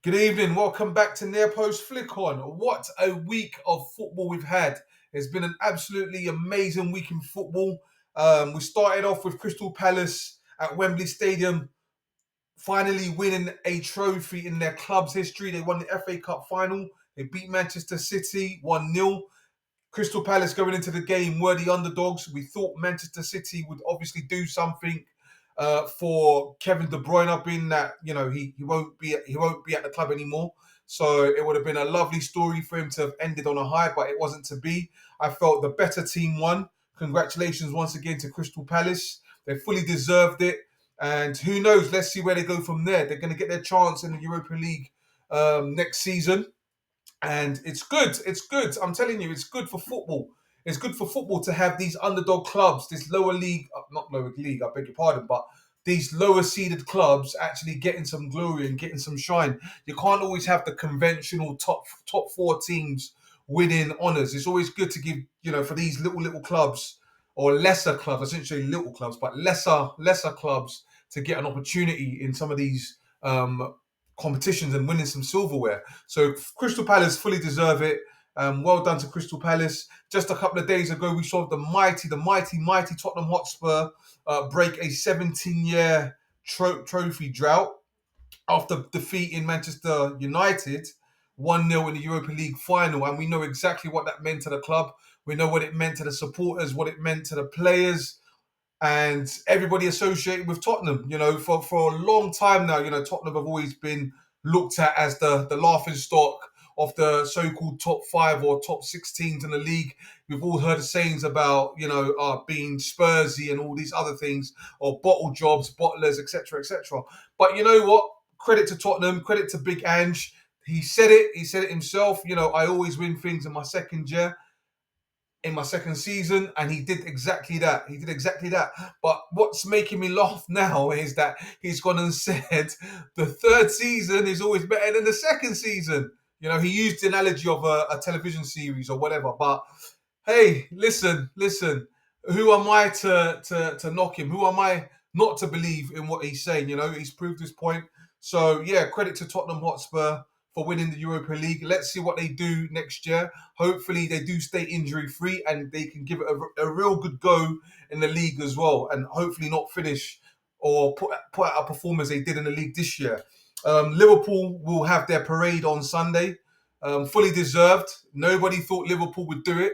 Good evening. Welcome back to Near Post Flick On. What a week of football we've had. It's been an absolutely amazing week in football. We started off with Crystal Palace at Wembley Stadium, finally winning a trophy in their club's history. They won the FA Cup final. They beat Manchester City 1-0. Crystal Palace going into the game were the underdogs. We thought Manchester City would obviously do something for Kevin De Bruyne, being that he won't be at the club anymore. So it would have been a lovely story for him to have ended on a high, but it wasn't to be. I felt the better team won. Congratulations once again to Crystal Palace. They fully deserved it. And who knows? Let's see where they go from there. They're going to get their chance in the Europa League next season. And it's good. It's good. I'm telling you, it's good for football. It's good for football to have these underdog clubs, this lower league, not lower league, I beg your pardon, but these lower seeded clubs actually getting some glory and getting some shine. You can't always have the conventional top four teams winning honours. It's always good to give, for these little clubs or lesser clubs, essentially little clubs, but lesser clubs to get an opportunity in some of these competitions and winning some silverware. So Crystal Palace fully deserve it. Well done to Crystal Palace. Just a couple of days ago, we saw the mighty Tottenham Hotspur break a 17-year trophy drought after defeating Manchester United 1-0 in the Europa League final. And we know exactly what that meant to the club. We know what it meant to the supporters, what it meant to the players, and everybody associated with Tottenham. For a long time now, Tottenham have always been looked at as the laughing stock of the so-called top five or top six teams in the league. We've all heard the sayings about, being Spursy and all these other things, or bottle jobs, bottlers, etc., etc. But you know what? Credit to Tottenham, credit to Big Ange. He said it. He said it himself. I always win things in my second year, in my second season, and he did exactly that. He did exactly that. But what's making me laugh now is that he's gone and said the third season is always better than the second season. He used the analogy of a television series or whatever. But hey, listen. Who am I to knock him? Who am I not to believe in what he's saying? He's proved his point. So yeah, credit to Tottenham Hotspur for winning the Europa League. Let's see what they do next year. Hopefully, they do stay injury free and they can give it a real good go in the league as well, and hopefully not finish or put out a performance they did in the league this year. Liverpool will have their parade on Sunday, fully deserved. Nobody thought Liverpool would do it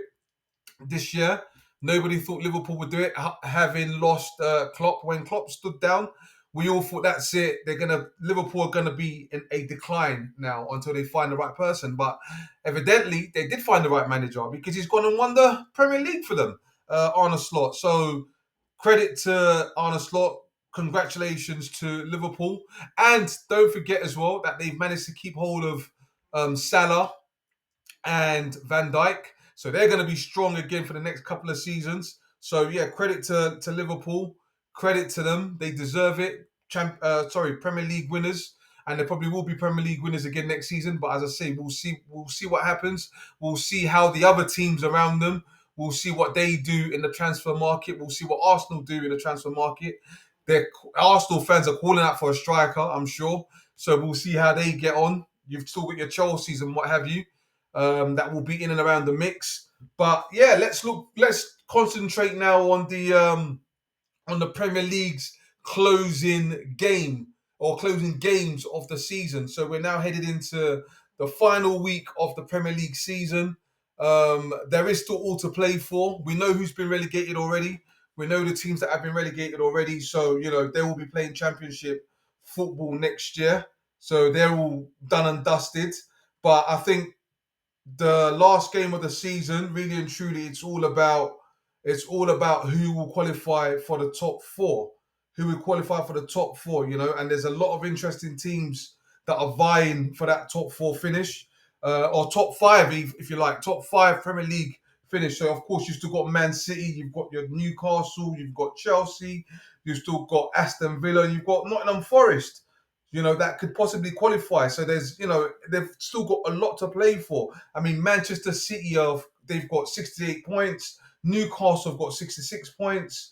this year. Nobody thought Liverpool would do it, having lost Klopp when Klopp stood down. We all thought that's it. Liverpool are gonna be in a decline now until they find the right person. But evidently, they did find the right manager because he's gone and won the Premier League for them, Arne Slot. So credit to Arne Slot. Congratulations to Liverpool, and don't forget as well that they've managed to keep hold of Salah and Van Dijk. So they're going to be strong again for the next couple of seasons. So yeah, credit to Liverpool. Credit to them. They deserve it. Premier League winners. And they probably will be Premier League winners again next season. But as I say, we'll see. We'll see what happens. We'll see how the other teams around them. We'll see what they do in the transfer market. We'll see what Arsenal do in the transfer market. Their Arsenal fans are calling out for a striker, I'm sure. So we'll see how they get on. You've still got your Chelsea's and what have you, that will be in and around the mix. But yeah, let's concentrate now on the Premier League's closing game or closing games of the season. So we're now headed into the final week of the Premier League season. There is still all to play for. We know who's been relegated already. We know the teams that have been relegated already. So, they will be playing championship football next year. So they're all done and dusted. But I think the last game of the season, really and truly, it's all about who will qualify for the top four. Who will qualify for the top four, and there's a lot of interesting teams that are vying for that top four finish. Or top five, if you like, top five Premier League finish. So of course you've still got Man City, you've got your Newcastle, you've got Chelsea, you've still got Aston Villa, you've got Nottingham Forest, that could possibly qualify. So they've still got a lot to play for. I mean, Manchester City they've got 68 points. Newcastle have got 66 points.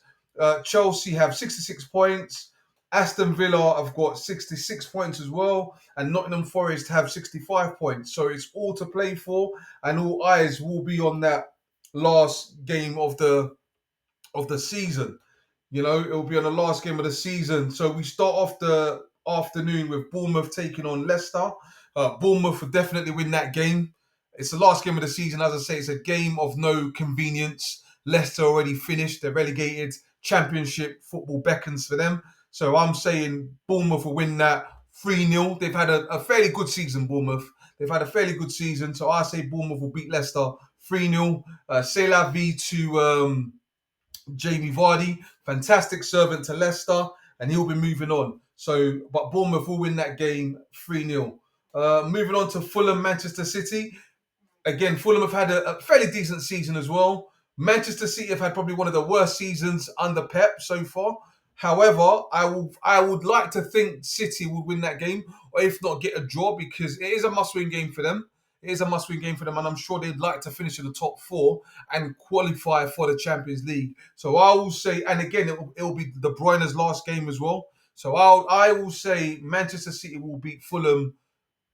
Chelsea have 66 points. Aston Villa have got 66 points as well, and Nottingham Forest have 65 points. So it's all to play for, and all eyes will be on that last game of the season. You know, it'll be on the last game of the season. So we start off the afternoon with Bournemouth taking on Leicester. Bournemouth will definitely win that game. It's the last game of the season. As I say, it's a game of no convenience. Leicester already finished. They're relegated. Championship football beckons for them. So I'm saying Bournemouth will win that 3-0. They've had a fairly good season, Bournemouth. They've had a fairly good season. So I say Bournemouth will beat Leicester 3-0. C'est la vie to Jamie Vardy, fantastic servant to Leicester, and he'll be moving on. So, but Bournemouth will win that game 3-0. Moving on to Fulham, Manchester City. Again, Fulham have had a fairly decent season as well. Manchester City have had probably one of the worst seasons under Pep so far. However, I would like to think City would win that game, or if not, get a draw because it is a must-win game for them. It is a must-win game for them, and I'm sure they'd like to finish in the top four and qualify for the Champions League. So I will say, and again, it will be De Bruyne's last game as well. So I will say Manchester City will beat Fulham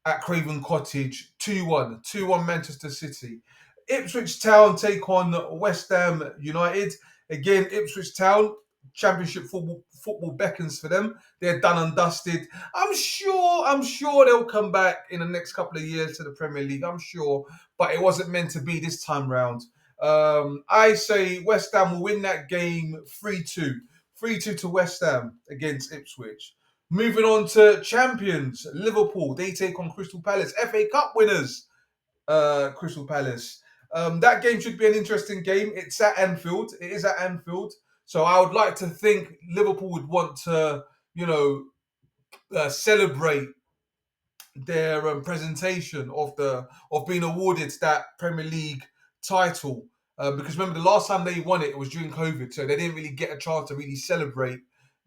at Craven Cottage 2-1. 2-1 Manchester City. Ipswich Town take on West Ham United. Again, Ipswich Town, championship football beckons for them. They're done and dusted. I'm sure they'll come back in the next couple of years to the Premier League. I'm sure, but it wasn't meant to be this time round. I say West Ham will win that game 3-2. 3-2 to West Ham against Ipswich. Moving on to champions, Liverpool. They take on Crystal Palace. FA Cup winners, Crystal Palace. That game should be an interesting game. It's at Anfield. It is at Anfield. So I would like to think Liverpool would want to, celebrate their presentation of being awarded that Premier League title. Because remember, the last time they won it, it was during COVID, so they didn't really get a chance to really celebrate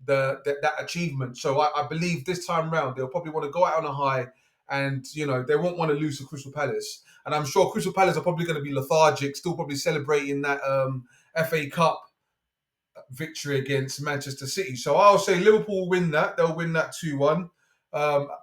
that achievement. So I believe this time round they'll probably want to go out on a high, and they won't want to lose to Crystal Palace. And I'm sure Crystal Palace are probably going to be lethargic, still probably celebrating that FA Cup victory against Manchester City. So I'll say Liverpool will win that. They'll win that 2-1.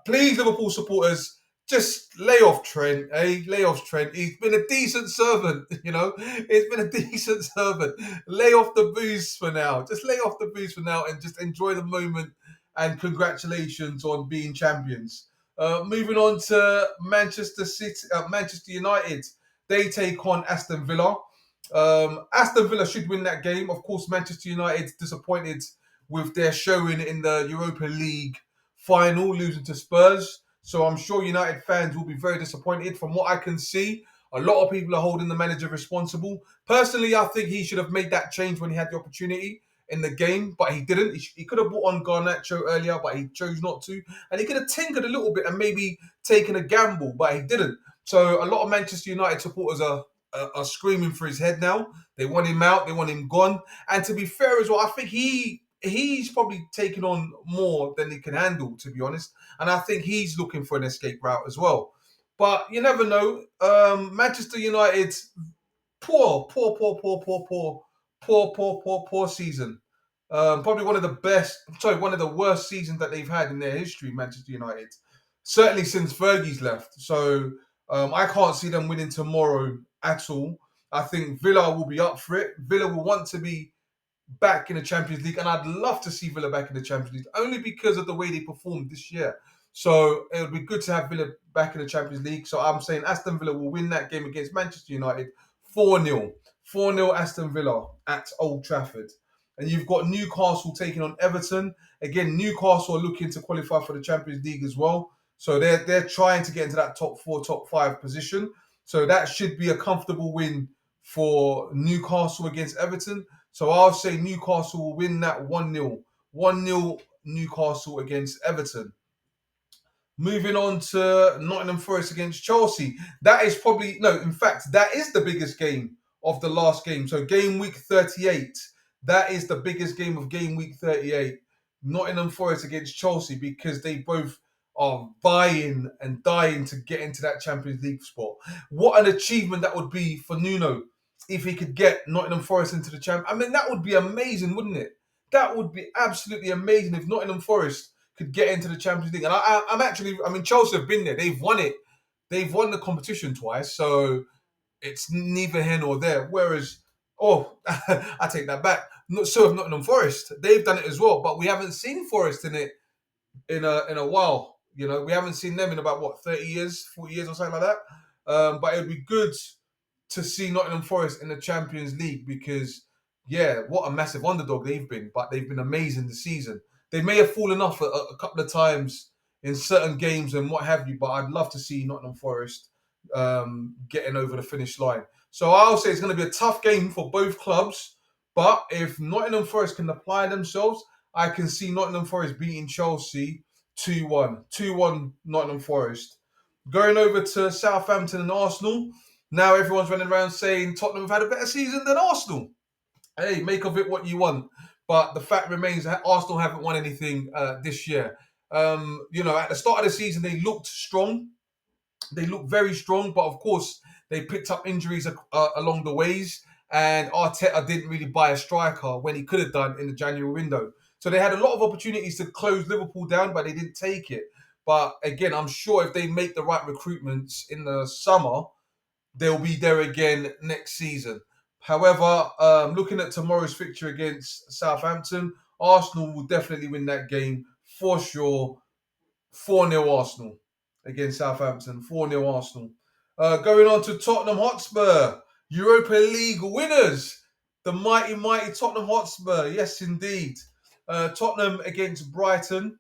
Please, Liverpool supporters, just lay off Trent, eh? Lay off Trent. He's been a decent servant, He's been a decent servant. Lay off the booze for now. Just lay off the booze for now and just enjoy the moment. And congratulations on being champions. Moving on to Manchester City, Manchester United. They take on Aston Villa. Aston Villa should win that game. Of course, Manchester United disappointed with their showing in the Europa League final, losing to Spurs. So I'm sure United fans will be very disappointed. From what I can see, a lot of people are holding the manager responsible. Personally, I think he should have made that change when he had the opportunity in the game, but he didn't. He could have brought on Garnacho earlier, but he chose not to. And he could have tinkered a little bit and maybe taken a gamble, but he didn't. So a lot of Manchester United supporters are screaming for his head now. They want him out. They want him gone. And to be fair as well, I think he's probably taken on more than he can handle, to be honest. And I think he's looking for an escape route as well. But you never know. Manchester United, poor season. Probably one of the worst seasons that they've had in their history, Manchester United. Certainly since Fergie's left. So I can't see them winning tomorrow at all. I think Villa will be up for it. Villa will want to be back in the Champions League, and I'd love to see Villa back in the Champions League, only because of the way they performed this year. So it would be good to have Villa back in the Champions League. So I'm saying Aston Villa will win that game against Manchester United 4-0. 4-0 Aston Villa at Old Trafford. And you've got Newcastle taking on Everton. Again, Newcastle are looking to qualify for the Champions League as well. So they're trying to get into that top 4, top 5 position. So that should be a comfortable win for Newcastle against Everton. So I'll say Newcastle will win that 1-0. 1-0 Newcastle against Everton. Moving on to Nottingham Forest against Chelsea. That is that is the biggest game of the last game. So game week 38. That is the biggest game of game week 38. Nottingham Forest against Chelsea, because they both are vying and dying to get into that Champions League spot. What an achievement that would be for Nuno if he could get Nottingham Forest into the Champions. I mean, that would be amazing, wouldn't it? That would be absolutely amazing if Nottingham Forest could get into the Champions League. And I mean, Chelsea have been there. They've won it. They've won the competition twice. So it's neither here nor there. Whereas, oh, I take that back. So have Nottingham Forest. They've done it as well, but we haven't seen Forest in it in a while. We haven't seen them in about what 30 years, 40 years, or something like that. But it would be good to see Nottingham Forest in the Champions League because, yeah, what a massive underdog they've been. But they've been amazing this season. They may have fallen off a couple of times in certain games and what have you, but I'd love to see Nottingham Forest getting over the finish line. So I'll say it's going to be a tough game for both clubs. But if Nottingham Forest can apply themselves, I can see Nottingham Forest beating Chelsea 2-1. 2-1 Nottingham Forest. Going over to Southampton and Arsenal. Now everyone's running around saying Tottenham have had a better season than Arsenal. Hey, make of it what you want. But the fact remains that Arsenal haven't won anything this year. At the start of the season, they looked strong. They looked very strong, but of course, they picked up injuries along the ways. And Arteta didn't really buy a striker when he could have done in the January window. So they had a lot of opportunities to close Liverpool down, but they didn't take it. But again, I'm sure if they make the right recruitments in the summer, they'll be there again next season. However, looking at tomorrow's fixture against Southampton, Arsenal will definitely win that game for sure. 4-0 Arsenal against Southampton. 4-0 Arsenal. Going on to Tottenham Hotspur, Europa League winners. The mighty, mighty Tottenham Hotspur. Yes, indeed. Tottenham against Brighton.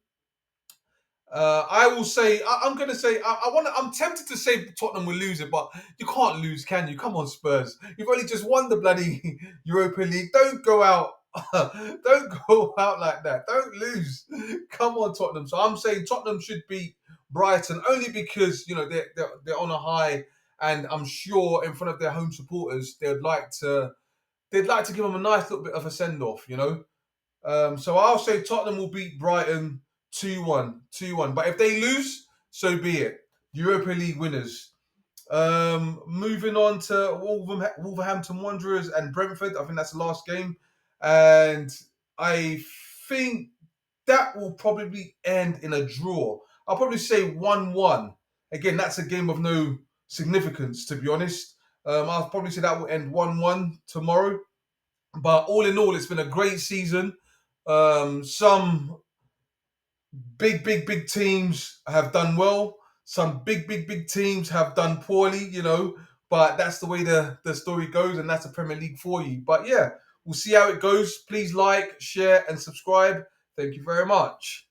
I will say, I'm going to say, I'm tempted to say Tottenham will lose it, but you can't lose, can you? Come on, Spurs. You've only just won the bloody Europa League. Don't go out. Don't go out like that. Don't lose. Come on, Tottenham. So I'm saying Tottenham should beat Brighton only because they're on a high, and I'm sure in front of their home supporters they'd like to give them a nice little bit of a send off. So I'll say Tottenham will beat Brighton 2-1. 2-1. But if they lose, so be it. Europa League winners. Moving on to Wolverhampton Wanderers and Brentford. I think that's the last game. And I think that will probably end in a draw. I'll probably say 1-1. Again, that's a game of no significance, to be honest. I'll probably say that will end 1-1 tomorrow. But all in all, it's been a great season. Some big teams have done well. Some big teams have done poorly. But that's the way the story goes, and that's the Premier League for you. But yeah, we'll see how it goes. Please like, share, and subscribe. Thank you very much.